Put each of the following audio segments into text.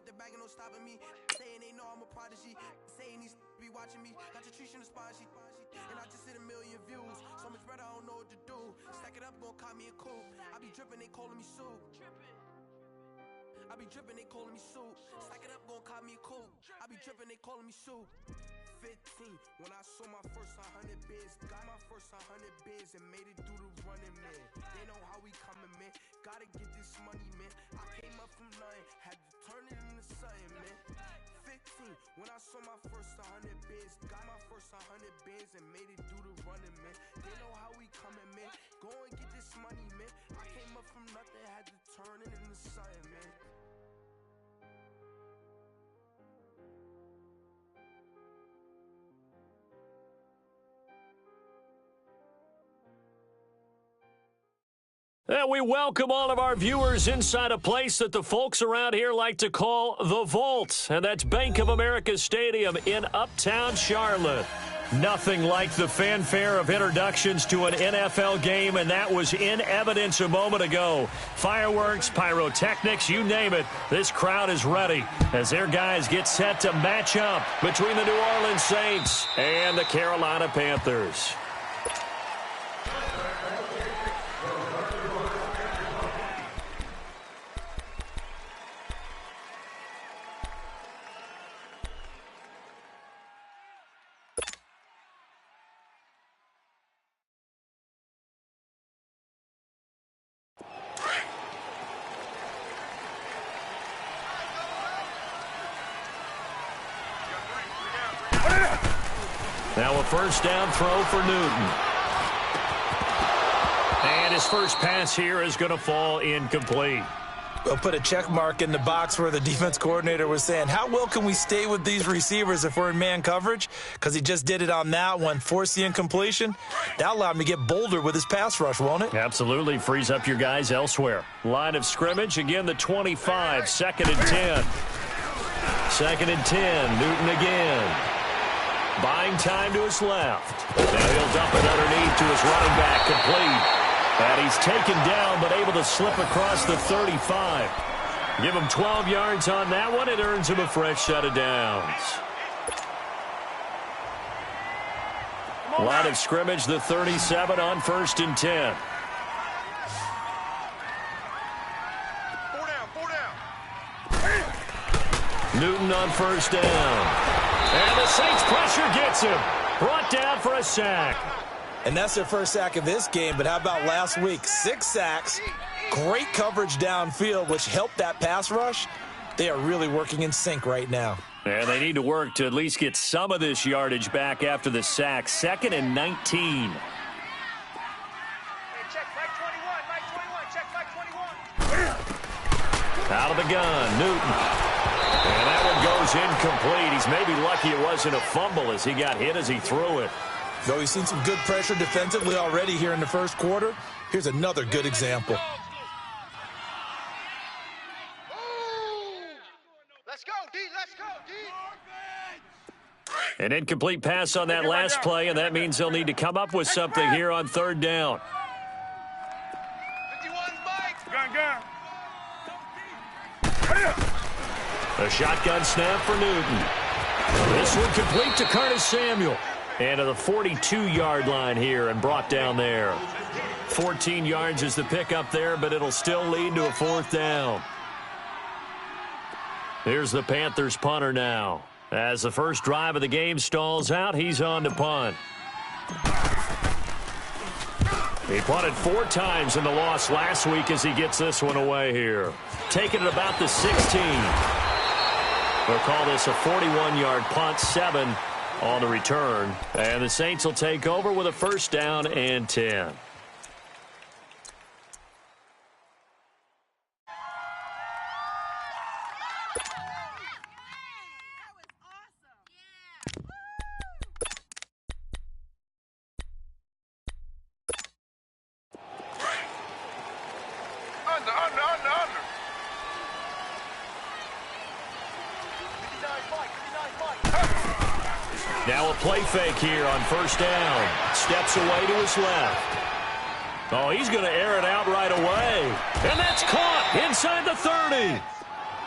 the bag and no stopping me. Saying they know I'm a prodigy. Saying these be watching me. Got your tree in the spot, and I just hit 1 million views. So much better, I don't know what to do. Stack it up, gon' call me a coupe. I be dripping, they calling me soup. I be dripping, they calling me soup. Stack it up, gon' call me a coupe. I be dripping, they calling me soup. 15, when I saw my first 100 bids, got my first 100 bids and made it through the running, man. They know how we coming, man. Gotta get this money, man. I came up from nothing, had to turn it into something, man. 15, when I saw my first 100 bids, got my first 100 bids and made it through the running, man. They know how we coming, man. Go and get this money, man. I came up from nothing, had to turn it into something, man. We welcome all of our viewers inside a place that the folks around here like to call the Vault, and that's Bank of America Stadium in Uptown Charlotte. Nothing like the fanfare of introductions to an NFL game, and that was in evidence a moment ago. Fireworks, pyrotechnics, you name it, this crowd is ready as their guys get set to match up between the New Orleans Saints and the Carolina Panthers. Now a first down throw for Newton. And his first pass here is going to fall incomplete. We'll put a check mark in the box where the defense coordinator was saying, how well can we stay with these receivers if we're in man coverage? Because he just did it on that one, forced the incompletion. That allowed him to get bolder with his pass rush, won't it? Absolutely. Frees up your guys elsewhere. Line of scrimmage, again the 25, second and 10. Second and 10, Newton again. Buying time to his left. Now he'll dump it underneath to his running back, complete. And he's taken down, but able to slip across the 35. Give him 12 yards on that one. It earns him a fresh set of downs. Line of scrimmage, the 37 on first and 10. Four down. Newton on first down. And the Saints pressure gets him. Brought down for a sack. And that's their first sack of this game, but how about last week? 6 sacks, great coverage downfield, which helped that pass rush. They are really working in sync right now. And they need to work to at least get some of this yardage back after the sack. Second and 19. Out of the gun, Newton. And that one goes incomplete. He's maybe lucky it wasn't a fumble as he got hit as he threw it. Though he's seen some good pressure defensively already here in the first quarter, here's another good example. Let's go, D. Let's go, D. An incomplete pass on that last play, and that means they'll need to come up with something here on third down. 51, Mike. A shotgun snap for Newton. This one complete to Curtis Samuel. And to the 42-yard line here and brought down there. 14 yards is the pickup there, but it'll still lead to a fourth down. Here's the Panthers punter now. As the first drive of the game stalls out, he's on to punt. He punted 4 times in the loss last week as he gets this one away here. Taking it about the 16. We'll call this a 41-yard punt, 7 on the return. And the Saints will take over with a first down and 10. Under. Now a play fake here on first down. Steps away to his left. Oh, he's going to air it out right away. And that's caught inside the 30.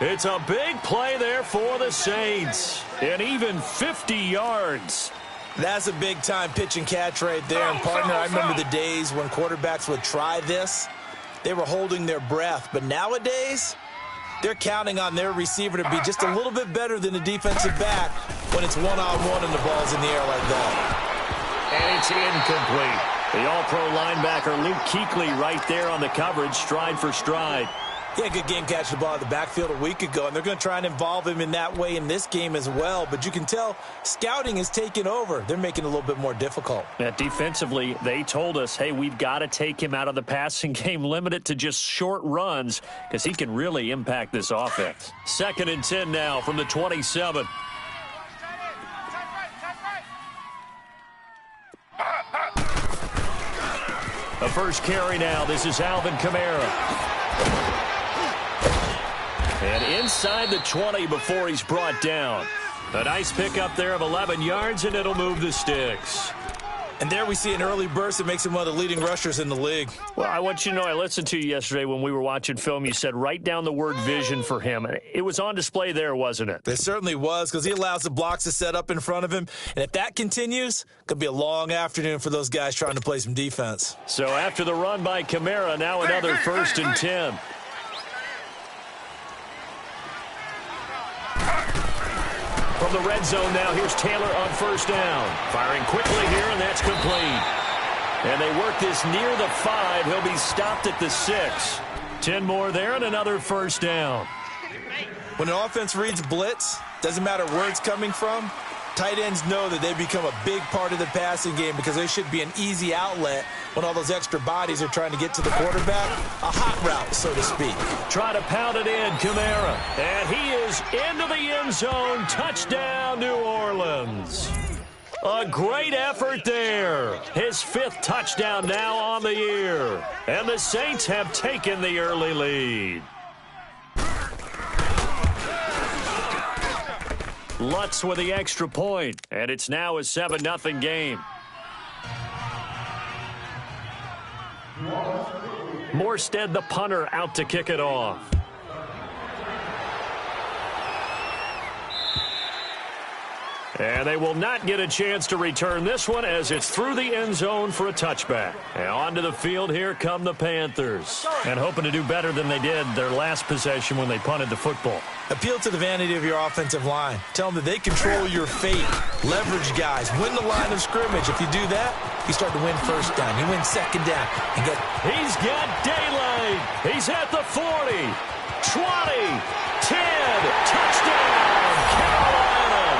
It's a big play there for the Saints. And even 50 yards. That's a big-time pitch and catch right there. And, partner, I remember the days when quarterbacks would try this. They were holding their breath. But nowadays, they're counting on their receiver to be just a little bit better than the defensive back when it's one-on-one and the ball's in the air like that. And it's incomplete. The all-pro linebacker Luke Kuechly right there on the coverage, stride for stride. He had a good game catching the ball in the backfield a week ago, and they're going to try and involve him in that way in this game as well. But you can tell scouting is taking over. They're making it a little bit more difficult. Defensively, they told us, hey, we've got to take him out of the passing game, limit it to just short runs, because he can really impact this offense. 2nd and 10 now from the 27. The first carry now. This is Alvin Kamara. And inside the 20 before he's brought down. A nice pickup there of 11 yards, and it'll move the sticks. And there we see an early burst that makes him one of the leading rushers in the league. Well, I want you to know, I listened to you yesterday when we were watching film. You said write down the word vision for him. It was on display there, wasn't it? It certainly was, because he allows the blocks to set up in front of him. And if that continues, it could be a long afternoon for those guys trying to play some defense. So after the run by Kamara, now another 1st and 10. From the red zone now, here's Taylor on 1st down. Firing quickly here, and that's complete. And they work this near the 5. He'll be stopped at the 6. 10 more there and another 1st down. When an offense reads blitz, doesn't matter where it's coming from, tight ends know that they become a big part of the passing game because they should be an easy outlet when all those extra bodies are trying to get to the quarterback. A hot route, so to speak. Try to pound it in, Kamara. And he is into the end zone. Touchdown, New Orleans. A great effort there. His 5th touchdown now on the year. And the Saints have taken the early lead. Lutz with the extra point, and it's now a 7-0 game. Morstead, the punter, out to kick it off. And they will not get a chance to return this one as it's through the end zone for a touchback. And onto the field, here come the Panthers. And hoping to do better than they did their last possession when they punted the football. Appeal to the vanity of your offensive line. Tell them that they control your fate. Leverage guys. Win the line of scrimmage. If you do that, you start to win 1st down. You win 2nd down. And He's got daylight. He's at the 40, 20, 10. Touchdown, Carolina.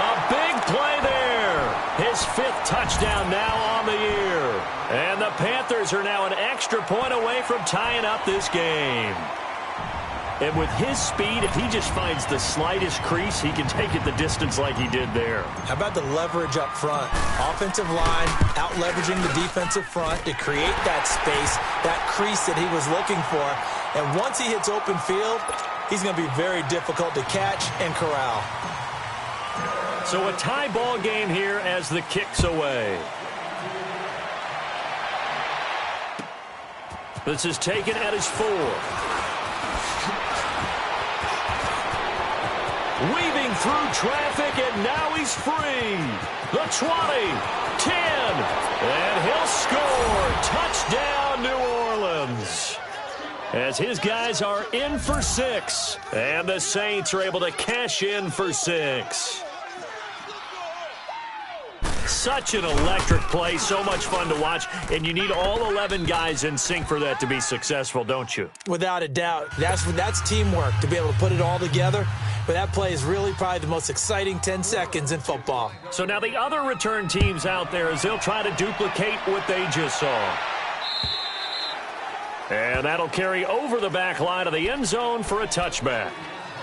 A big play there. His 5th touchdown now on the year. And the Panthers are now an extra point away from tying up this game. And with his speed, if he just finds the slightest crease, he can take it the distance like he did there. How about the leverage up front? Offensive line out-leveraging the defensive front to create that space, that crease that he was looking for. And once he hits open field, he's going to be very difficult to catch and corral. So a tie ball game here as the kick's away. This is taken at his 4. Weaving through traffic, and now he's free. The 20, 10, and he'll score. Touchdown, New Orleans. As his guys are in for 6, and the Saints are able to cash in for 6. Such an electric play, so much fun to watch, and you need all 11 guys in sync for that to be successful, don't you? Without a doubt. That's teamwork, to be able to put it all together. But that play is really probably the most exciting 10 seconds in football. So now the other return teams out there, as they'll try to duplicate what they just saw. And that'll carry over the back line of the end zone for a touchback.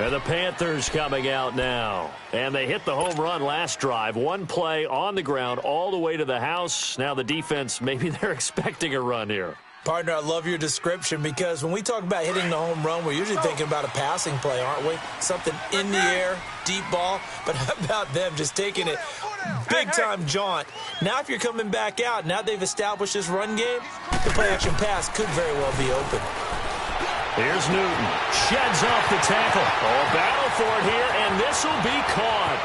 And the Panthers coming out now. And they hit the home run last drive. One play on the ground all the way to the house. Now the defense, maybe they're expecting a run here. Partner, I love your description because when we talk about hitting the home run, we're usually thinking about a passing play, aren't we? Something in the air, deep ball. But how about them just taking it big-time jaunt? Now if you're coming back out, now they've established this run game, the play-action pass could very well be open. Here's Newton. Sheds off the tackle. Oh, battle for it here, and this will be caught.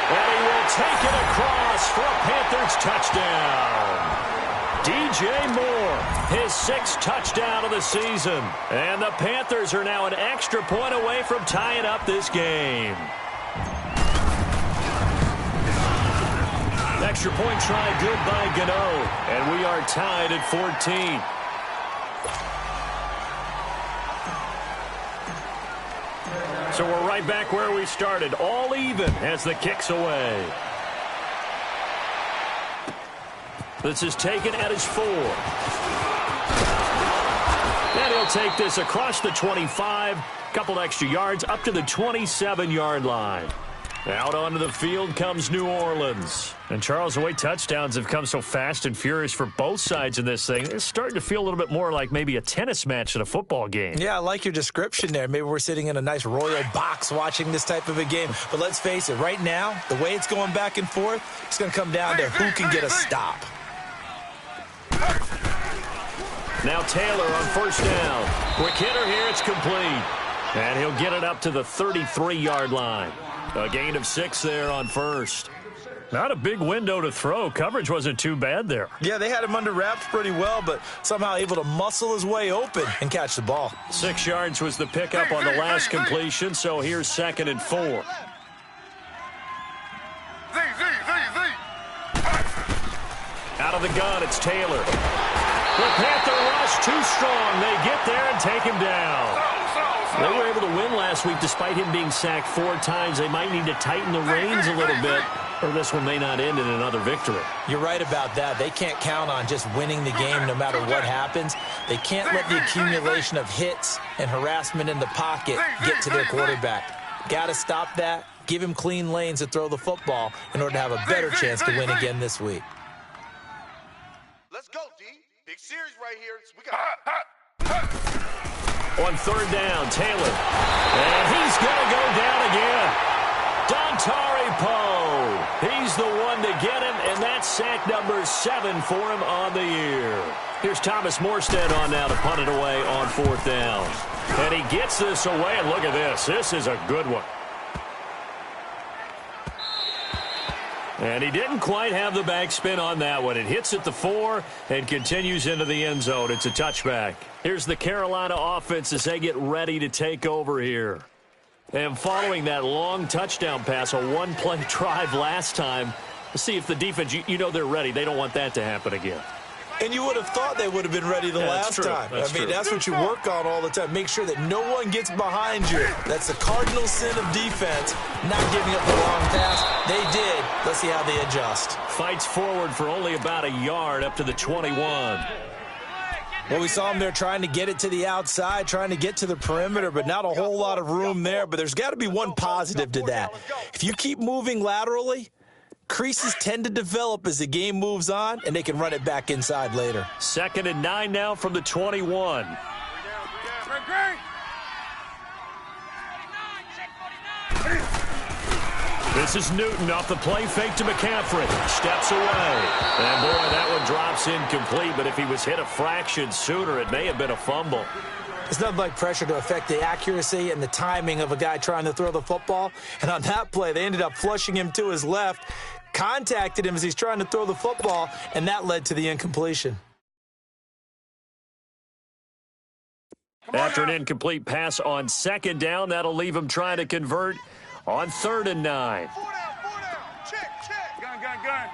And he will take it across for a Panthers touchdown. DJ Moore, his 6th touchdown of the season. And the Panthers are now an extra point away from tying up this game. Extra point try good by Gano. And we are tied at 14. So we're right back where we started, all even as the kick's away. This is taken at his 4. And he'll take this across the 25, couple extra yards up to the 27-yard line. Out onto the field comes New Orleans. And, Charles, the way touchdowns have come so fast and furious for both sides in this thing, it's starting to feel a little bit more like maybe a tennis match than a football game. Yeah, I like your description there. Maybe we're sitting in a nice royal box watching this type of a game. But let's face it, right now, the way it's going back and forth, it's going to come down to who can get a stop. Now Taylor on first down. Quick hitter here, it's complete. And he'll get it up to the 33-yard line. A gain of 6 there on first. Not a big window to throw. Coverage wasn't too bad there. Yeah, they had him under wraps pretty well, but somehow able to muscle his way open and catch the ball. 6 yards was the pickup on the last completion, so here's 2nd and 4. Out of the gun, it's Taylor. The Panther rush too strong. They get there and take him down. They were able to win last week despite him being sacked 4 times. They might need to tighten the reins a little bit, or this one may not end in another victory. You're right about that. They can't count on just winning the game no matter what happens. They can't let the accumulation of hits and harassment in the pocket get to their quarterback. Got to stop that, give him clean lanes to throw the football in order to have a better chance to win again this week. Let's go, D. Big series right here. We got On 3rd down, Taylor. And he's going to go down again. Dontari Poe. He's the one to get him, and that's sack number 7 for him on the year. Here's Thomas Morstead on now to punt it away on 4th down. And he gets this away, and look at this. This is a good one. And he didn't quite have the backspin on that one. It hits at the 4 and continues into the end zone. It's a touchback. Here's the Carolina offense as they get ready to take over here. And following that long touchdown pass, a one-play drive last time, let's see if the defense, you know they're ready. They don't want that to happen again. And you would have thought they would have been ready the last time. That's what you work on all the time. Make sure that no one gets behind you. That's the cardinal sin of defense, not giving up the long pass. They did. Let's see how they adjust. Fights forward for only about a yard up to the 21. Well, we saw him there trying to get it to the outside, trying to get to the perimeter, but not a whole lot of room there. But there's got to be one positive to that. If you keep moving laterally, creases tend to develop as the game moves on, and they can run it back inside later. 2nd and 9 now from the 21. This is Newton off the play fake to McCaffrey. Steps away. And, boy, that one drops incomplete, but if he was hit a fraction sooner, it may have been a fumble. It's nothing like pressure to affect the accuracy and the timing of a guy trying to throw the football. And on that play, they ended up flushing him to his left, contacted him as he's trying to throw the football, and that led to the incompletion. After an incomplete pass on 2nd down, that'll leave him trying to convert on 3rd and 9. 4 down. Check. Gun.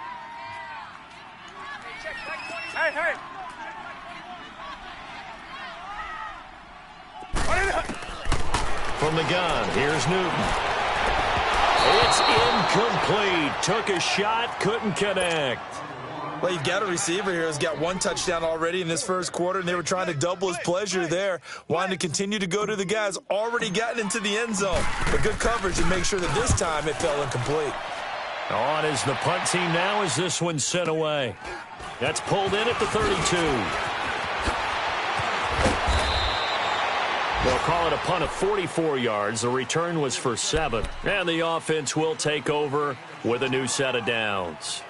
Hey. From the gun, here's Newton. It's incomplete. Took a shot, couldn't connect. Well, you've got a receiver here who's got 1 touchdown already in this first quarter, and they were trying to double his pleasure there, wanting to continue to go to the guys already gotten into the end zone. But good coverage and make sure that this time it fell incomplete. On is the punt team now as this one's sent away. That's pulled in at the 32. They'll call it a punt of 44 yards. The return was for 7. And the offense will take over with a new set of downs.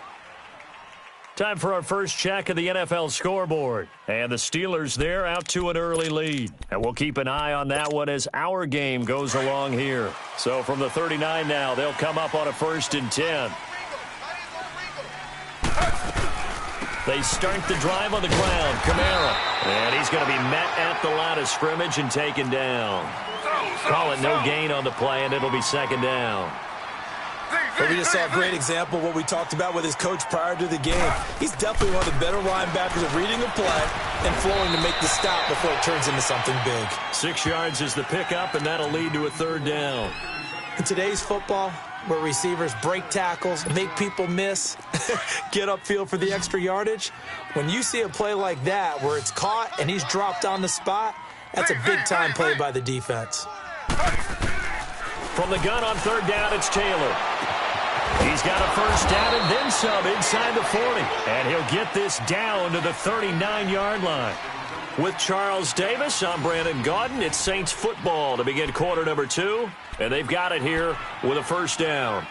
Time for our first check of the NFL scoreboard. And the Steelers there out to an early lead. And we'll keep an eye on that one as our game goes along here. So from the 39 now, they'll come up on a 1st and 10. They start the drive on the ground. Kamara. And he's going to be met at the line of scrimmage and taken down. Call it no gain on the play, and it'll be 2nd down. But we just saw a great example of what we talked about with his coach prior to the game. He's definitely one of the better linebackers at reading a play and flowing to make the stop before it turns into something big. 6 yards is the pickup, and that'll lead to a 3rd down. In today's football, where receivers break tackles, make people miss, get upfield for the extra yardage, when you see a play like that where it's caught and he's dropped on the spot, that's a big-time play by the defense. From the gun on 3rd down, it's Taylor. He's got a 1st down and then some inside the 40. And he'll get this down to the 39-yard line. With Charles Davis, I'm Brandon Gaudin. It's Saints football to begin quarter number 2. And they've got it here with a 1st down.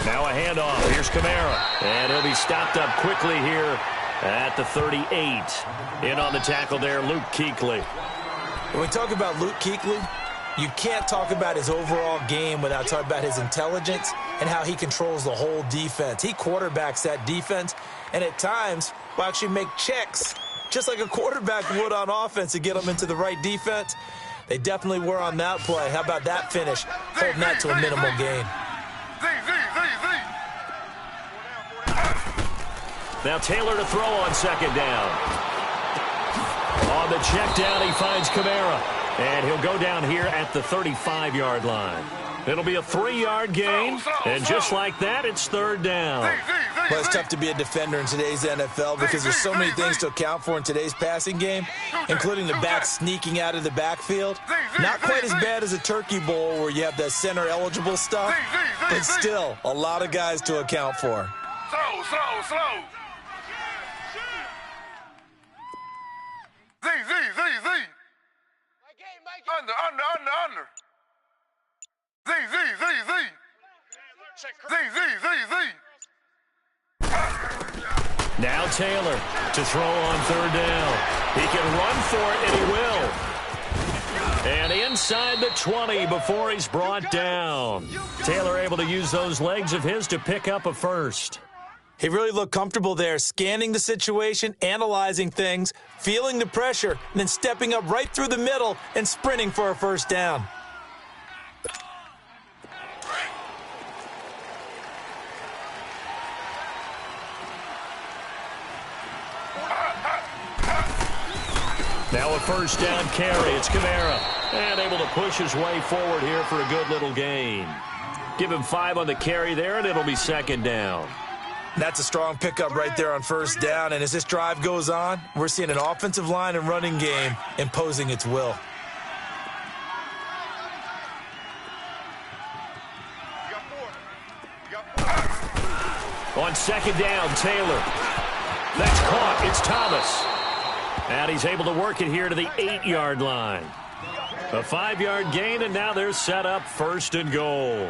Now a handoff. Here's Kamara. And he'll be stopped up quickly here at the 38. In on the tackle there, Luke Kuechly. When we talk about Luke Kuechly, you can't talk about his overall game without talking about his intelligence and how he controls the whole defense. He quarterbacks that defense, and at times will actually make checks, just like a quarterback would on offense to get them into the right defense. They definitely were on that play. How about that finish? Holding that to a minimal gain. Now Taylor to throw on 2nd down. On the check down, he finds Kamara. And he'll go down here at the 35-yard line. It'll be a 3-yard gain. And just like that, it's 3rd down. Well, it's tough to be a defender in today's NFL because there's so many things to account for in today's passing game, including the back sneaking out of the backfield. Not quite as bad as a turkey bowl where you have that center-eligible stuff, but still a lot of guys to account for. Slow. Z. Under. Z. Now Taylor to throw on 3rd down. He can run for it, and he will. And inside the 20 before he's brought down. Taylor able to use those legs of his to pick up a 1st. He really looked comfortable there, scanning the situation, analyzing things, feeling the pressure, and then stepping up right through the middle and sprinting for a 1st down. Now a 1st down carry. It's Kamara. And able to push his way forward here for a good little gain. Give him 5 on the carry there, and it'll be 2nd down. That's a strong pickup right there on 1st down. And as this drive goes on, we're seeing an offensive line and running game imposing its will. On 2nd down, Taylor. That's caught. It's Thomas. And he's able to work it here to the 8-yard line. A 5-yard gain, and now they're set up 1st and goal.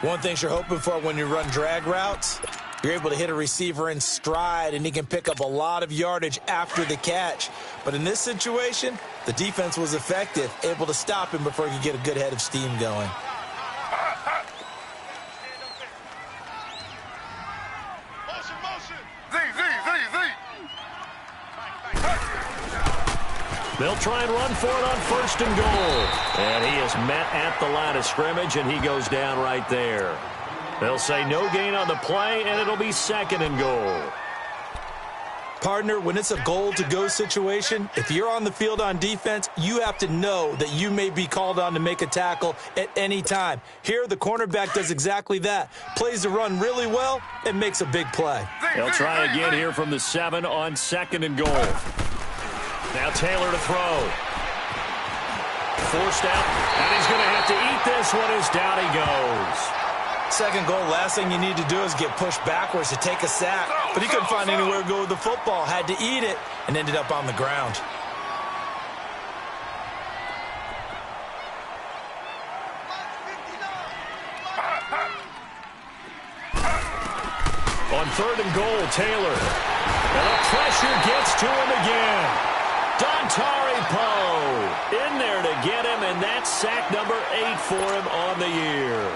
One thing you're hoping for when you run drag routes, you're able to hit a receiver in stride, and he can pick up a lot of yardage after the catch. But in this situation, the defense was effective, able to stop him before he could get a good head of steam going. They'll try and run for it on 1st and goal. And he is met at the line of scrimmage, and he goes down right there. They'll say no gain on the play, and it'll be 2nd and goal. Partner, when it's a goal-to-go situation, if you're on the field on defense, you have to know that you may be called on to make a tackle at any time. Here, the cornerback does exactly that. Plays the run really well and makes a big play. They'll try again here from the 7 on 2nd and goal. Now Taylor to throw. Forced out, and he's going to have to eat this one as down he goes. Second goal, last thing you need to do is get pushed backwards to take a sack. But he couldn't find anywhere to go with the football. Had to eat it and ended up on the ground. On 3rd and goal, Taylor. And the pressure gets to him again. Dontari Poe in there to get him, and that's sack number 8 for him on the year.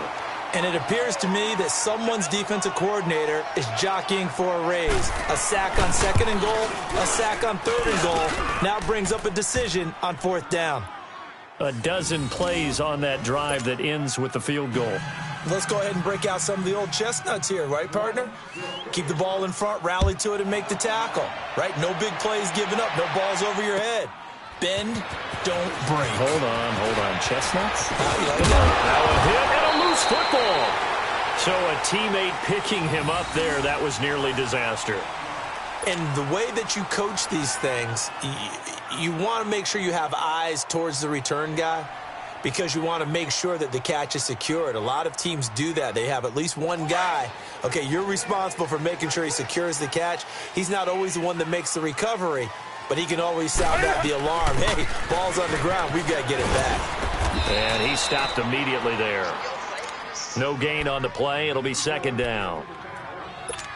And it appears to me that someone's defensive coordinator is jockeying for a raise. A sack on 2nd and goal, a sack on 3rd and goal, now brings up a decision on 4th down. A dozen plays on that drive that ends with the field goal. Let's go ahead and break out some of the old chestnuts here, right, partner? Keep the ball in front, rally to it, and make the tackle, right? No big plays given up, no balls over your head. Bend, don't break. Hold on. Chestnuts? Like now a hit and a loose football. So a teammate picking him up there, that was nearly disaster. And the way that you coach these things, you want to make sure you have eyes towards the return guy because you want to make sure that the catch is secured. A lot of teams do that. They have at least one guy. Okay, you're responsible for making sure he secures the catch. He's not always the one that makes the recovery, but he can always sound out the alarm. Hey, ball's on the ground. We've got to get it back. And he stopped immediately there. No gain on the play. It'll be 2nd down.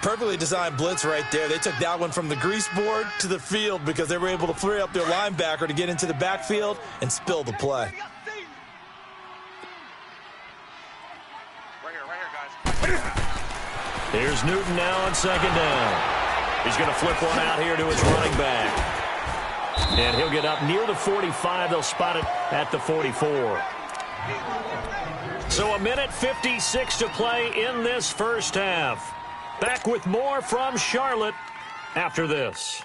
Perfectly designed blitz right there. They took that one from the grease board to the field because they were able to free up their linebacker to get into the backfield and spill the play. Right here, guys. Here's Newton now on 2nd down. He's going to flip one out here to his running back. And he'll get up near the 45. They'll spot it at the 44. So 1:56 to play in this first half. Back with more from Charlotte after this.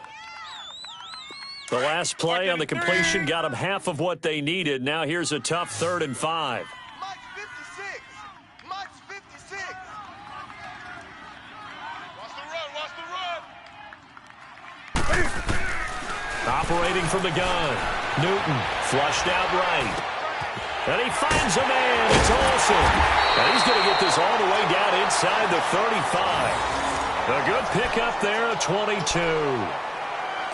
The last play on the completion got them half of what they needed. Now here's a tough 3rd and 5. Mike's 56. Mike's 56. Watch the run. Operating from the gun. Newton flushed out right. And he finds a man. It's Olsen. And he's going to get this all the way down inside the 35. A good pickup there, a 22.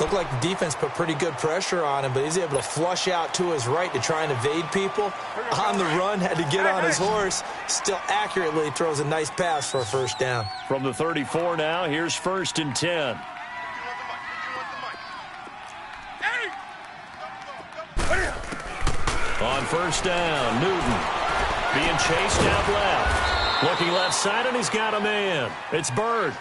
Looked like the defense put pretty good pressure on him, but he's able to flush out to his right to try and evade people. On the run, had to get on his horse. Still accurately throws a nice pass for a 1st down. From the 34 now, here's 1st and 10. On 1st down, Newton being chased out left. Looking left side, and he's got a man. It's Bird.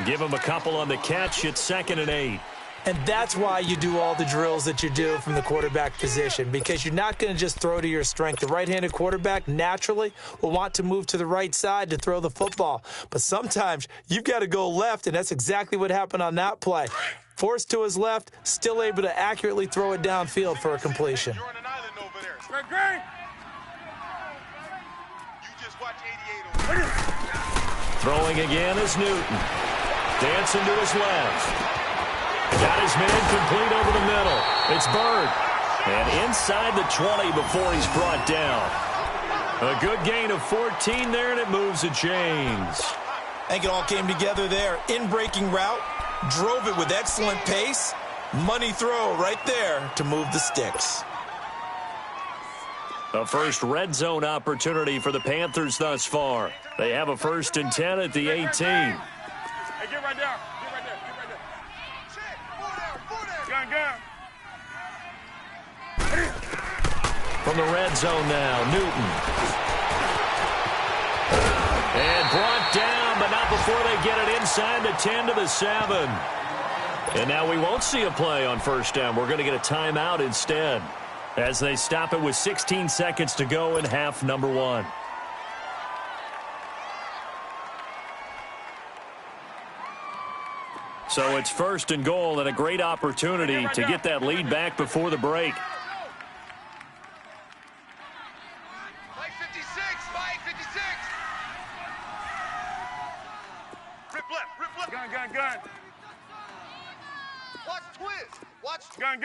Give him a couple on the catch. It's 2nd and 8. And that's why you do all the drills that you do from the quarterback position, because you're not going to just throw to your strength. The right-handed quarterback naturally will want to move to the right side to throw the football. But sometimes you've got to go left, and that's exactly what happened on that play. Forced to his left, still able to accurately throw it downfield for a completion. You're on an island over there. Great. You just watch 88 over there. Throwing again is Newton. Dancing to his left. Got his man complete over the middle. It's Bird. And inside the 20 before he's brought down. A good gain of 14 there, and it moves the chains. I think it all came together there. In-breaking route, drove it with excellent pace. Money throw right there to move the sticks. A first red zone opportunity for the Panthers thus far. They have a 1st and 10 at the 18. Hey, get right there. Gun. From the red zone now, Newton. And brought down, but not before they get it inside the 10 to the 7. And now we won't see a play on 1st down. We're going to get a timeout instead as they stop it with 16 seconds to go in half number 1. So it's first and goal and a great opportunity to get that lead back before the break. Mike 56, Mike 56. Rip left. Gun. Watch twist. Watch. Gun.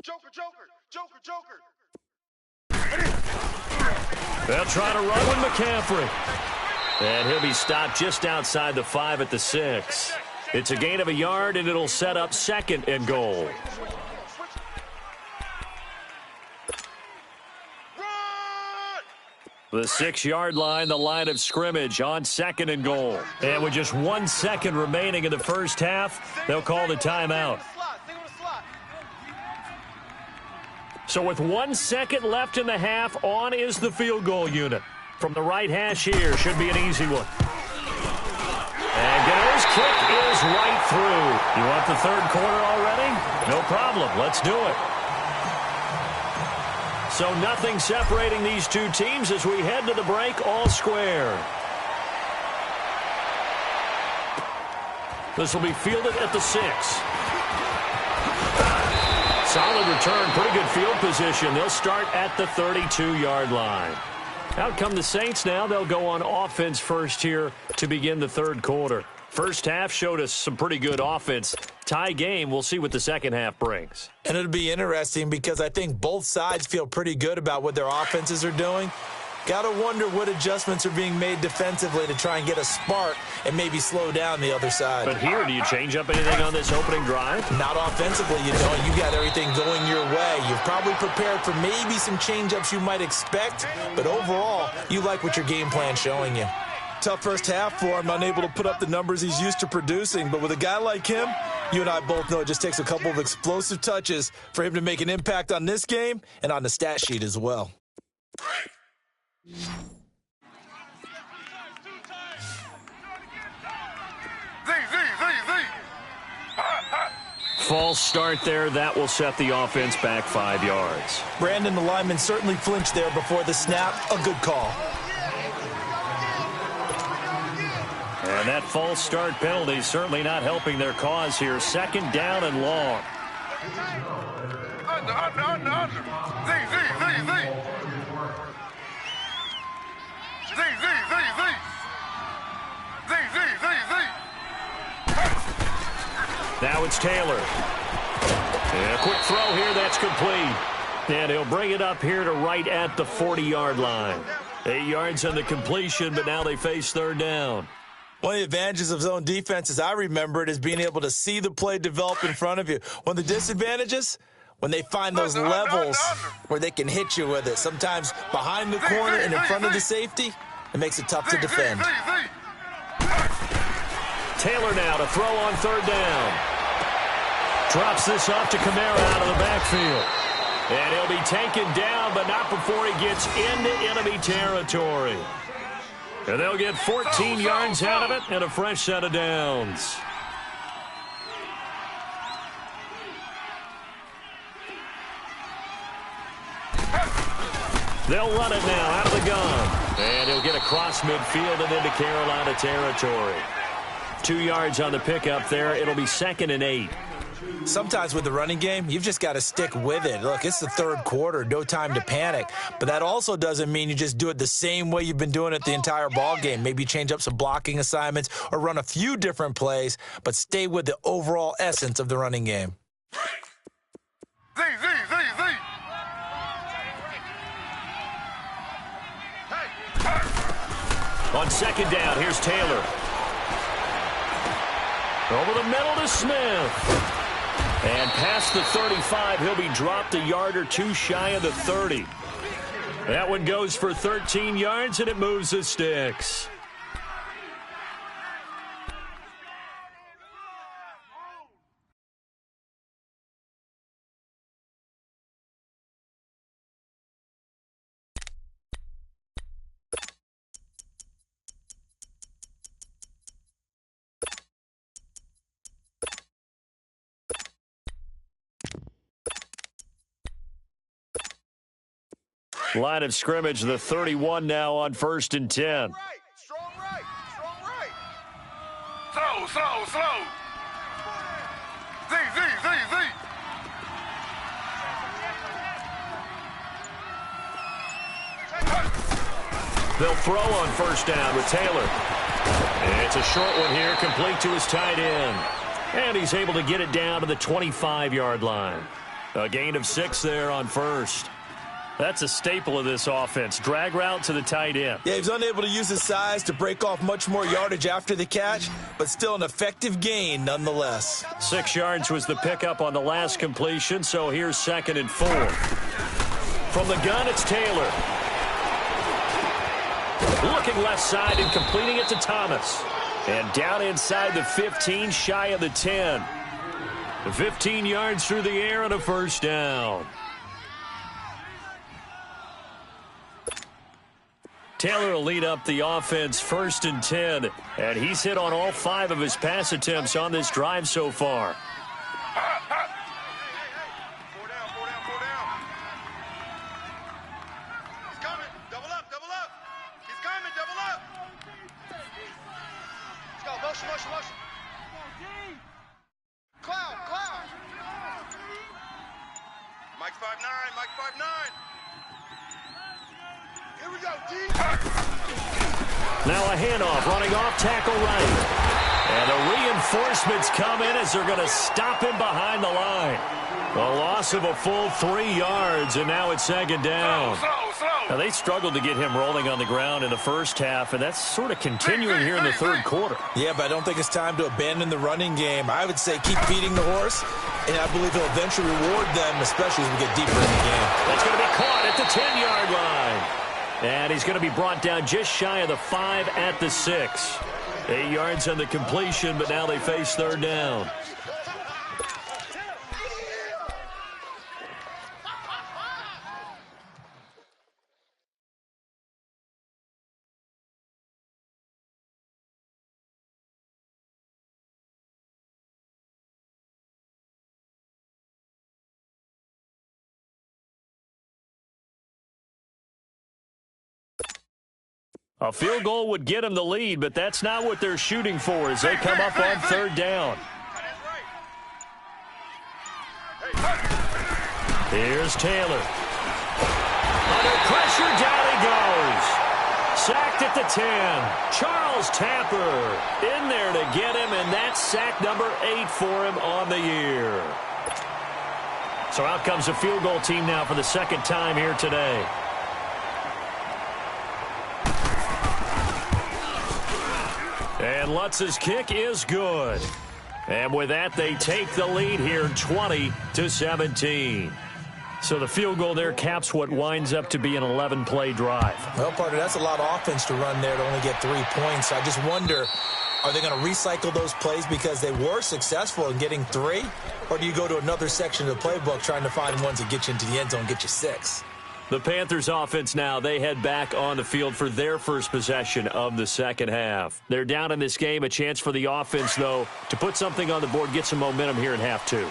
Joker. They'll try to run with McCaffrey. And he'll be stopped just outside the 5 at the 6. It's a gain of a yard, and it'll set up second and goal. The 6-yard line, the line of scrimmage on second and goal. And with just 1 second remaining in the first half, they'll call the timeout. So with 1 second left in the half, on is the field goal unit. From the right hash here, should be an easy one. And Gano's kick is right through. You want the third quarter already? No problem. Let's do it. So nothing separating these two teams as we head to the break, all square. This will be fielded at the 6. Solid return, pretty good field position. They'll start at the 32-yard line. Out come the Saints now. They'll go on offense first here to begin the third quarter. First half showed us some pretty good offense. Tie game, we'll see what the second half brings. And it'll be interesting because I think both sides feel pretty good about what their offenses are doing. Got to wonder what adjustments are being made defensively to try and get a spark and maybe slow down the other side. But here, do you change up anything on this opening drive? Not offensively, you don't. You got everything going your way. You've probably prepared for maybe some change-ups you might expect, but overall, you like what your game plan's showing you. Tough first half for him, unable to put up the numbers he's used to producing. But with a guy like him, you and I both know it just takes a couple of explosive touches for him to make an impact on this game and on the stat sheet as well. False start there. That will set the offense back 5 yards. Brandon, the lineman, certainly flinched there before the snap. A good call. And that false start penalty certainly not helping their cause here. Second down and long. Under. Now it's Taylor. And a quick throw here, that's complete. And he'll bring it up here to right at the 40-yard line. 8 yards on the completion, but now they face third down. One of the advantages of zone defense, as I remember it, is being able to see the play develop in front of you. One of the disadvantages, when they find those levels where they can hit you with it. Sometimes behind the corner and in front of the safety, it makes it tough to defend. Taylor now to throw on third down. Drops this off to Kamara out of the backfield. And he'll be taken down, but not before he gets into enemy territory. And they'll get 14 yards out of it and a fresh set of downs. They'll run it now out of the gun. And he'll get across midfield and into Carolina territory. 2 yards on the pickup there. It'll be 2nd and 8. Sometimes with the running game, you've just got to stick with it. Look, it's the third quarter, no time to panic. But that also doesn't mean you just do it the same way you've been doing it the entire ball game. Maybe change up some blocking assignments or run a few different plays, but stay with the overall essence of the running game. On second down, here's Taylor. Over the middle to Smith. And past the 35, he'll be dropped a yard or two shy of the 30. That one goes for 13 yards, and it moves the sticks. Line of scrimmage, the 31 now on 1st and 10. Strong right. Slow. Z. They'll throw on first down with Taylor. And it's a short one here, complete to his tight end. And he's able to get it down to the 25-yard line. A gain of 6 there on first. That's a staple of this offense. Drag route to the tight end. Yeah, he's unable to use his size to break off much more yardage after the catch, but still an effective gain nonetheless. 6 yards was the pickup on the last completion, so here's 2nd and 4. From the gun, it's Taylor. Looking left side and completing it to Thomas. And down inside the 15, shy of the 10. 15 yards through the air and a first down. Taylor will lead up the offense 1st and 10. And he's hit on all 5 of his pass attempts on this drive so far. He's coming. Double up. He's coming. Double up. Let's go. Motion. Cloud. Mike's 5'9". Here we go, D. Now a handoff, running off tackle right. And the reinforcements come in as they're going to stop him behind the line. A loss of a full 3 yards, and now it's 2nd down. Slow. Now, they struggled to get him rolling on the ground in the first half, and that's sort of continuing here in the third quarter. Yeah, but I don't think it's time to abandon the running game. I would say keep feeding the horse, and I believe he'll eventually reward them, especially as we get deeper in the game. That's going to be caught at the 10-yard line. And he's going to be brought down just shy of the 5 at the 6. 8 yards on the completion, but now they face 3rd down. A field goal would get them the lead, but that's not what they're shooting for as they come up on 3rd down. Here's Taylor. Under pressure, down he goes. Sacked at the 10. Charles Tapper in there to get him, and that's sack number 8 for him on the year. So out comes the field goal team now for the 2nd time here today. And Lutz's kick is good. And with that, they take the lead here 20-17. So the field goal there caps what winds up to be an 11-play drive. Well, partner, that's a lot of offense to run there to only get 3 points. I just wonder, are they going to recycle those plays because they were successful in getting 3? Or do you go to another section of the playbook trying to find ones that get you into the end zone and get you 6? The Panthers offense now, they head back on the field for their first possession of the 2nd half. They're down in this game, a chance for the offense, though, to put something on the board, get some momentum here in half 2.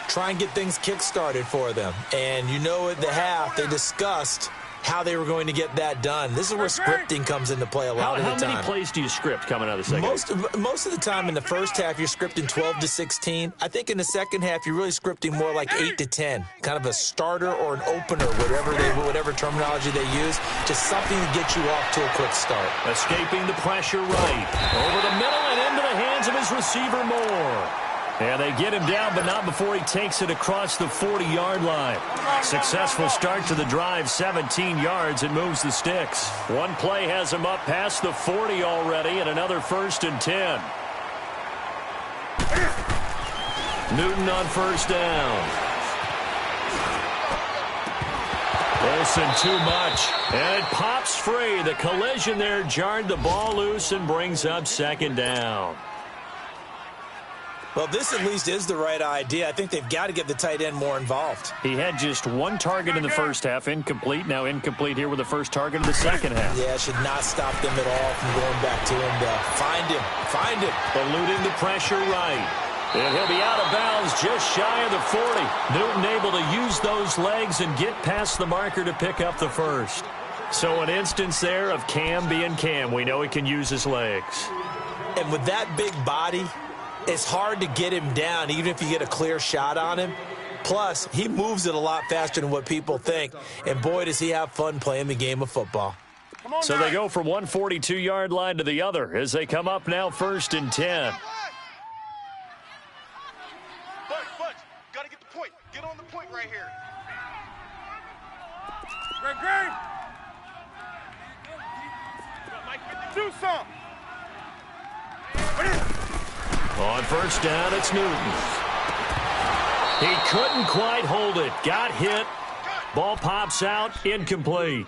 Try and get things kick-started for them. And you know at the half, they discussed how they were going to get that done. This is where scripting comes into play a lot of the time. How many plays do you script coming out of the second half? Most of the time in the first half, you're scripting 12 to 16. I think in the second half, you're really scripting more like 8 to 10. Kind of a starter or an opener, whatever terminology they use. Just something to get you off to a quick start. Escaping the pressure right. Over the middle and into the hands of his receiver Moore. And they get him down, but not before he takes it across the 40-yard line. Successful start to the drive, 17 yards, and moves the sticks. One play has him up past the 40 already, and another 1st and 10. Newton on first down. Wilson too much, and it pops free. The collision there jarred the ball loose and brings up 2nd down. Well, this at least is the right idea. I think they've got to get the tight end more involved. He had just 1 target in the first half, incomplete. Now incomplete here with the first target of the second half. Yeah, it should not stop them at all from going back to him to find him. Eluding the pressure right. And he'll be out of bounds just shy of the 40. Newton able to use those legs and get past the marker to pick up the first. So an instance there of Cam being Cam. We know he can use his legs. And with that big body, it's hard to get him down, even if you get a clear shot on him. Plus, he moves it a lot faster than what people think. And boy, does he have fun playing the game of football. So they go from one 42-yard line to the other as they come up now 1st and 10. Budge, gotta get the point. Get on the point right here. Great. Do some. On 1st down, it's Newton. He couldn't quite hold it. Got hit. Ball pops out. Incomplete.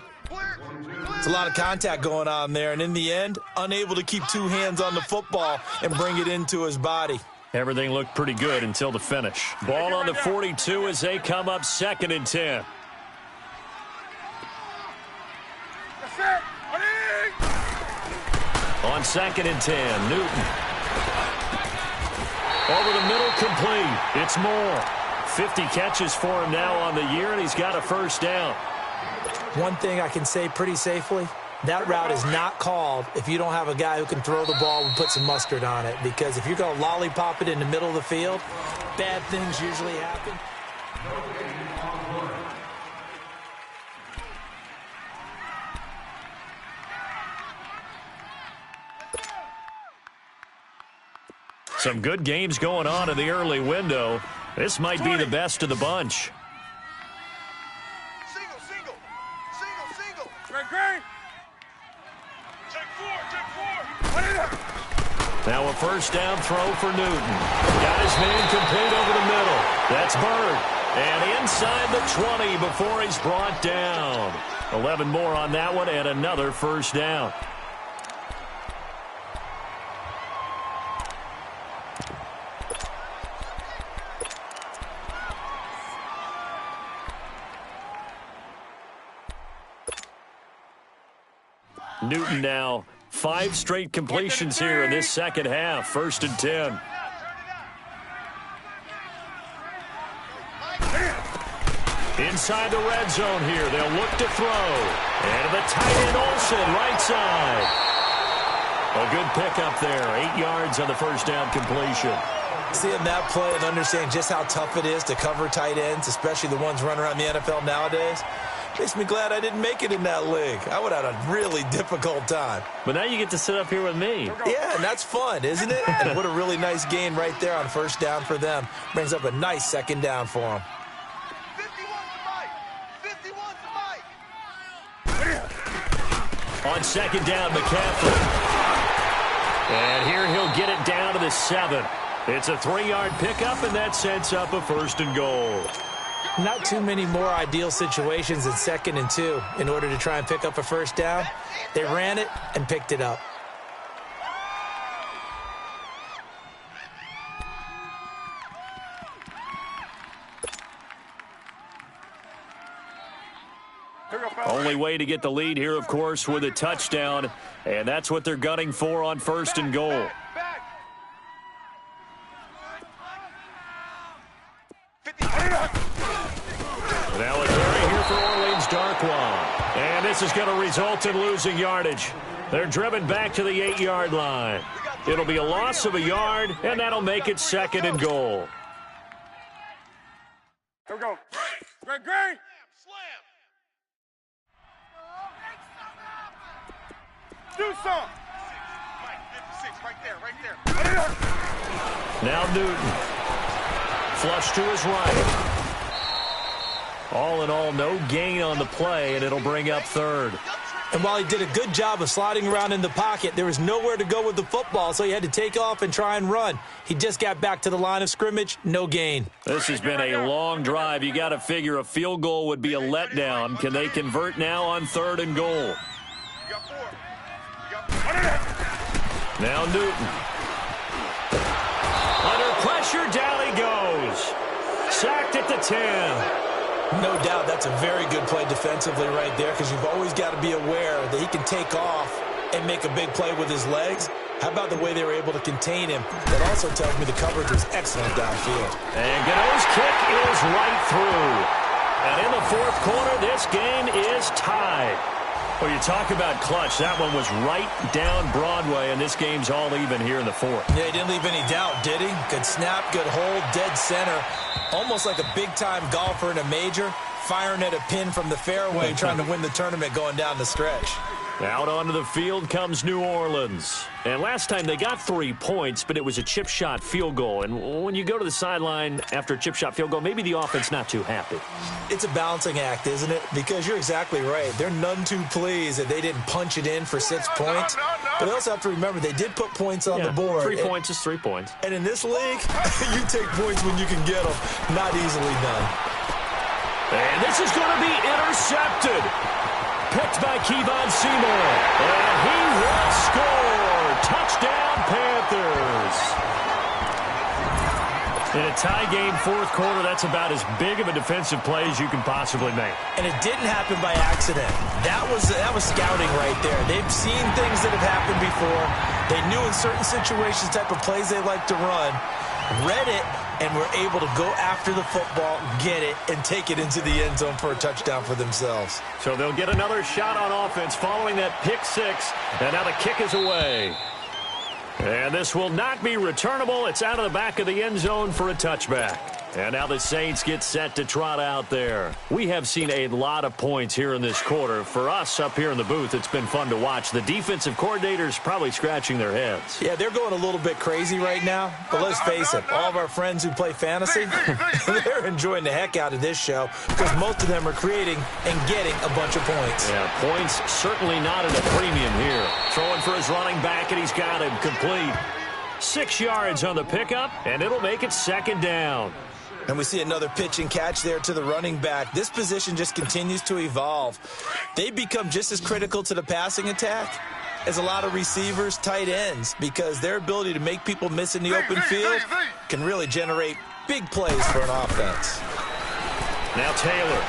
It's a lot of contact going on there, and in the end, unable to keep two hands on the football and bring it into his body. Everything looked pretty good until the finish. Ball on the 42 as they come up 2nd and 10. On 2nd and 10, Newton. Over the middle, complete. It's Moore. 50 catches for him now on the year, and he's got a 1st down. One thing I can say pretty safely, that route is not called if you don't have a guy who can throw the ball and put some mustard on it. Because if you're going to lollipop it in the middle of the field, bad things usually happen. Some good games going on in the early window. This might be the best of the bunch. Single. Great. Check four. Now a 1st down throw for Newton. Got his man complete over the middle. That's Bird. And inside the 20 before he's brought down. 11 more on that one and another 1st down. Newton now 5 straight completions here in this second half. 1st and 10. Inside the red zone here. They'll look to throw. And the tight end Olsen, right side. A good pickup there. 8 yards on the 1st down completion. Seeing that play and understanding just how tough it is to cover tight ends, especially the ones running around the NFL nowadays, makes me glad I didn't make it in that league. I would have had a really difficult time. But now you get to sit up here with me. Yeah, and that's fun, isn't it? And what a really nice gain right there on 1st down for them. Brings up a nice 2nd down for them. 51's On 2nd down, McCaffrey. And here he'll get it down to the 7. It's a 3-yard pickup, and that sets up a 1st and goal. Not too many more ideal situations than 2nd and 2 in order to try and pick up a 1st down. They ran it and picked it up. Only way to get the lead here, of course, with a touchdown, and that's what they're gunning for on 1st and goal. Now a carry here for Orleans Darkwa. And this is going to result in losing yardage. They're driven back to the 8-yard line. It'll be a loss of a yard, and that'll make it 2nd and goal. Here we go. Great. Slam. Do some. Mike, 56, right there. Now Newton. Flush to his right. All in all, no gain on the play, and it'll bring up 3rd. And while he did a good job of sliding around in the pocket, there was nowhere to go with the football, so he had to take off and try and run. He just got back to the line of scrimmage, no gain. This has been a long drive. You got to figure a field goal would be a letdown. Can they convert now on 3rd and goal? You got 4. Now Newton. Under pressure, down he goes. Sacked at the 10. No doubt that's a very good play defensively right there, because you've always got to be aware that he can take off and make a big play with his legs. How about the way they were able to contain him? That also tells me the coverage was excellent downfield. And Gano's kick is right through. And in the 4th quarter, this game is tied. Well, you talk about clutch. That one was right down Broadway, and this game's all even here in the fourth. Yeah, he didn't leave any doubt, did he? Good snap, good hold, dead center. Almost like a big-time golfer in a major, firing at a pin from the fairway, trying to win the tournament going down the stretch. Out onto the field comes New Orleans. And last time they got 3 points, but it was a chip shot field goal. And when you go to the sideline after a chip shot field goal, maybe the offense not too happy. It's a balancing act, isn't it? Because you're exactly right. They're none too pleased that they didn't punch it in for 6 points. But they also have to remember they did put points on the board. 3 points is 3 points. And in this league, you take points when you can get them. Not easily done. And this is going to be intercepted. Picked by Kevon Seymour. And he will score. Touchdown, Panthers. In a tie game fourth quarter, that's about as big of a defensive play as you can possibly make. And it didn't happen by accident. That was scouting right there. They've seen things that have happened before. They knew in certain situations type of plays they like to run, read it, and were able to go after the football, get it, and take it into the end zone for a touchdown for themselves. So they'll get another shot on offense following that pick six, and now the kick is away. And this will not be returnable. It's out of the back of the end zone for a touchback. And now the Saints get set to trot out there. We have seen a lot of points here in this quarter. For us up here in the booth, it's been fun to watch. The defensive coordinators probably scratching their heads. Yeah, they're going a little bit crazy right now. But let's face it, all of our friends who play fantasy, they're enjoying the heck out of this show because most of them are creating and getting a bunch of points. Yeah, points certainly not at a premium here. Throwing for his running back, and he's got him complete. 6 yards on the pickup, and it'll make it second down. And we see another pitch and catch there to the running back. This position just continues to evolve. They've become just as critical to the passing attack as a lot of receivers, tight ends, because their ability to make people miss in the open field can really generate big plays for an offense. Now Taylor.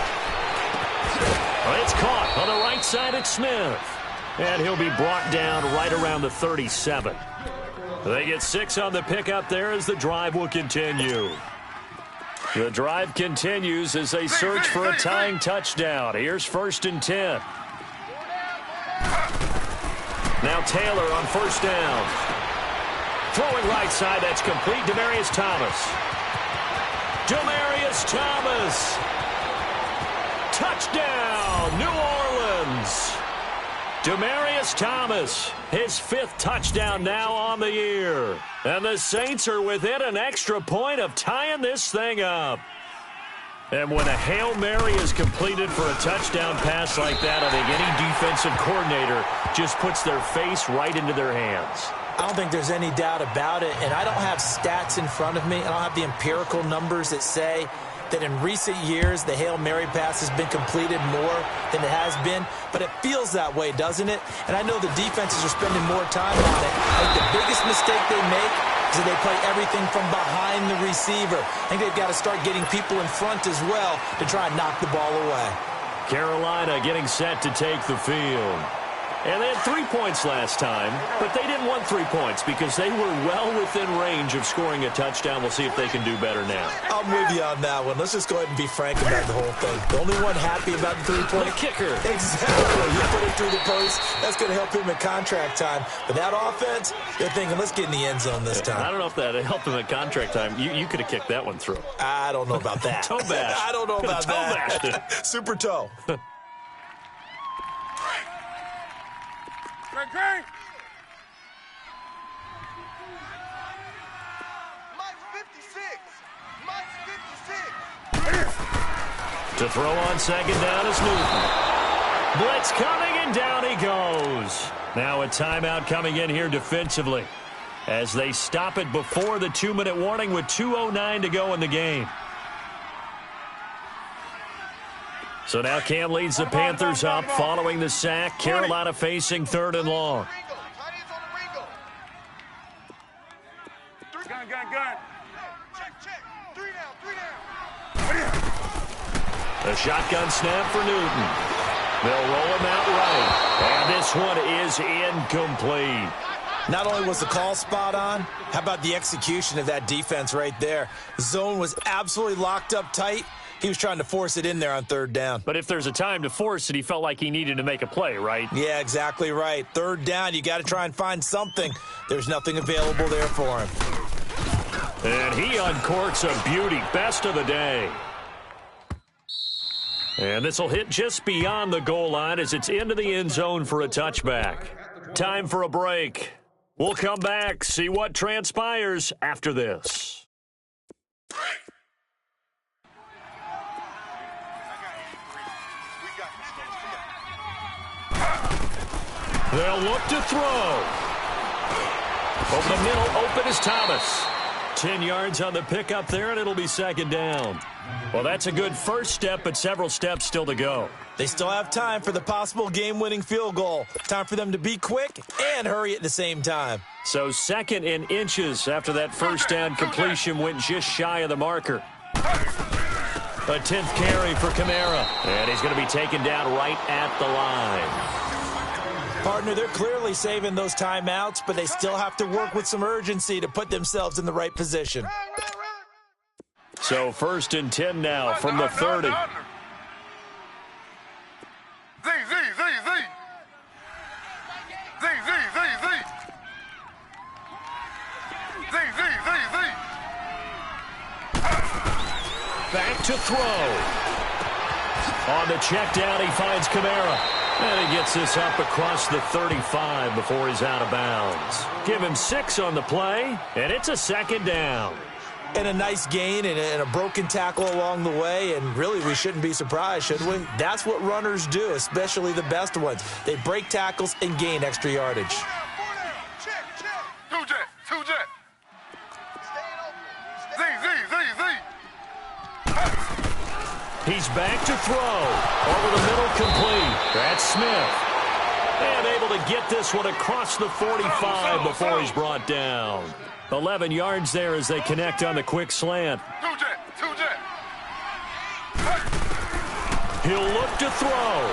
It's caught on the right side. It's Smith. And he'll be brought down right around the 37. They get 6 on the pickup there as the drive will continue. The drive continues as they search for a tying touchdown. Here's 1st and 10. Now Taylor on 1st down. Throwing right side, that's complete. Demaryius Thomas. Demaryius Thomas. Touchdown, New Orleans. Demaryius Thomas, his 5th touchdown now on the year. And the Saints are within an extra point of tying this thing up. And when a Hail Mary is completed for a touchdown pass like that, I think any defensive coordinator just puts their face right into their hands. I don't think there's any doubt about it, and I don't have stats in front of me. I don't have the empirical numbers that say that in recent years the Hail Mary pass has been completed more than it has been, but it feels that way, doesn't it? And I know the defenses are spending more time on it. I think the biggest mistake they make is that they play everything from behind the receiver. I think they've got to start getting people in front as well to try and knock the ball away. Carolina getting set to take the field. And they had 3 points last time, but they didn't want 3 points because they were well within range of scoring a touchdown. We'll see if they can do better now. I'm with you on that one. Let's just go ahead and be frank about the whole thing. The only one happy about the 3-point kicker. Exactly. You put it through the post. That's going to help him in contract time. But that offense, they're thinking, let's get in the end zone this time. I don't know if that helped him at contract time. You could have kicked that one through. I don't know about that. Toe bash. I don't know about that. Toe bashed. Super toe. Okay. Mike's 56. Mike's 56. To throw on second down is Newton. Blitz coming, and down he goes. Now a timeout coming in here defensively as they stop it before the 2-minute warning with 2:09 to go in the game. So now Cam leads the Panthers up following the sack. Carolina facing 3rd and long. Gun. Check. 3 down. A shotgun snap for Newton. They'll roll him out right. And this one is incomplete. Not only was the call spot on, how about the execution of that defense right there? The zone was absolutely locked up tight. He was trying to force it in there on third down. But if there's a time to force it, he felt like he needed to make a play, right? Yeah, exactly right. Third down, you got to try and find something. There's nothing available there for him. And he uncorks a beauty. Best of the day. And this will hit just beyond the goal line as it's into the end zone for a touchback. Time for a break. We'll come back, see what transpires after this. They'll look to throw. Over the middle, open is Thomas. 10 yards on the pickup there, and it'll be second down. Well, that's a good first step, but several steps still to go. They still have time for the possible game-winning field goal. Time for them to be quick and hurry at the same time. So second in inches after that first down completion went just shy of the marker. A 10th carry for Kamara, and he's going to be taken down right at the line. Partner, they're clearly saving those timeouts, but they still have to work with some urgency to put themselves in the right position. So first and 10 now from the 30. Back to throw. On the check down, he finds Kamara. And he gets this up across the 35 before he's out of bounds. Give him 6 on the play, and it's a second down. And a nice gain and a broken tackle along the way, and really we shouldn't be surprised, should we? That's what runners do, especially the best ones. They break tackles and gain extra yardage. Two jet. He's back to throw. Over the middle, complete. That's Smith. And able to get this one across the 45 before he's brought down. 11 yards there as they connect on the quick slant. Two jet. He'll look to throw.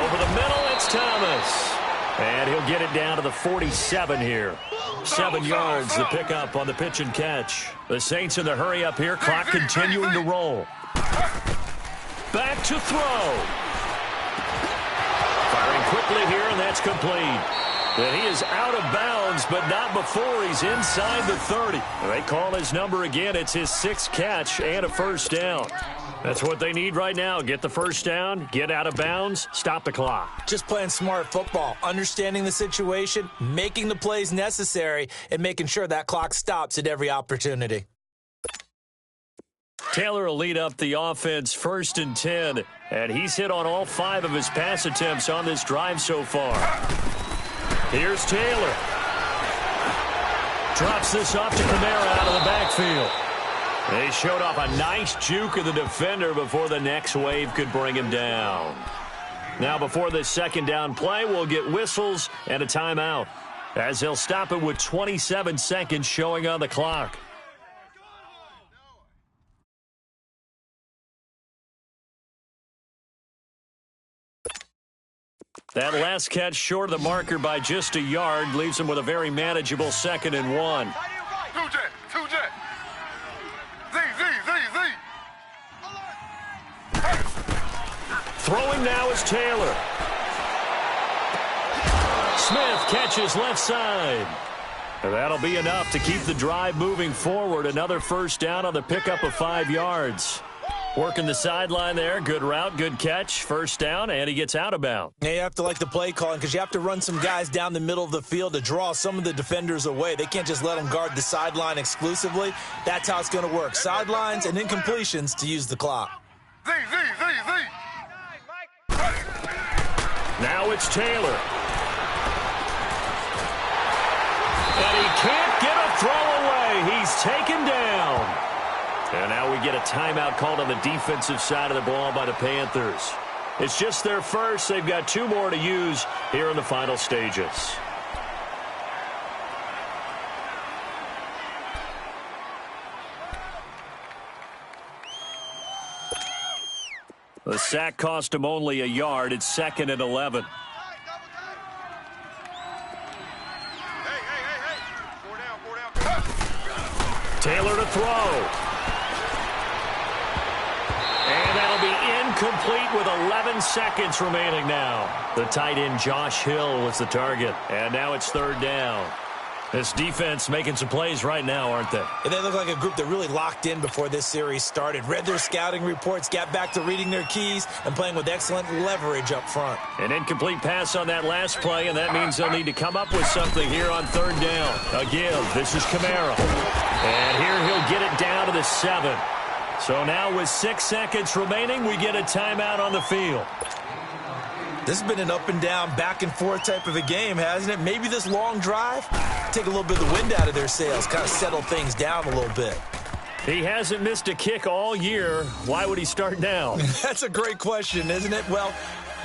Over the middle, it's Thomas. And he'll get it down to the 47 here. 7 yards, the pickup on the pitch and catch. The Saints in the hurry up here, clock continuing to roll. Back to throw. Firing quickly here, and that's complete. And he is out of bounds, but not before he's inside the 30. They call his number again. It's his 6th catch and a first down. That's what they need right now. Get the first down, get out of bounds, stop the clock. Just playing smart football, understanding the situation, making the plays necessary, and making sure that clock stops at every opportunity. Taylor will lead up the offense first and 10, and he's hit on all 5 of his pass attempts on this drive so far. Here's Taylor. Drops this off to Kamara out of the backfield. They showed off a nice juke of the defender before the next wave could bring him down. Now before this second down play, we'll get whistles and a timeout, as they'll stop it with 27 seconds showing on the clock. That last catch short of the marker by just a yard leaves him with a very manageable 2nd and 1. Two jet. Throwing now is Taylor. Smith catches left side. And that'll be enough to keep the drive moving forward. Another first down on the pickup of 5 yards. Working the sideline there. Good route, good catch. First down, and he gets out of bounds. Yeah, you have to like the play calling because you have to run some guys down the middle of the field to draw some of the defenders away. They can't just let them guard the sideline exclusively. That's how it's going to work. Sidelines and incompletions to use the clock. Now it's Taylor. And he can't get a throw away. He's taken down. And now we get a timeout called on the defensive side of the ball by the Panthers. It's just their first. They've got 2 more to use here in the final stages. The sack cost him only a yard. It's 2nd and 11. throw. And that'll be incomplete with 11 seconds remaining now. The tight end Josh Hill was the target. And now it's third down. This defense making some plays right now, aren't they? And they look like a group that really locked in before this series started. Read their scouting reports, got back to reading their keys, and playing with excellent leverage up front. An incomplete pass on that last play, and that means they'll need to come up with something here on third down. A give. This is Kamara. And here he'll get it down to the 7. So now with 6 seconds remaining, we get a timeout on the field. This has been an up-and-down, back-and-forth type of a game, hasn't it? Maybe this long drive, take a little bit of the wind out of their sails, kind of settle things down a little bit. He hasn't missed a kick all year. Why would he start now? That's a great question, isn't it? Well,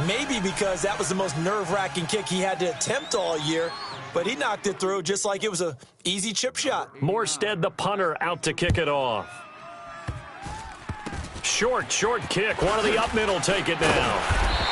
maybe because that was the most nerve-wracking kick he had to attempt all year, but he knocked it through just like it was an easy chip shot. Morstead, the punter, out to kick it off. Short kick. One of the up middle take it down.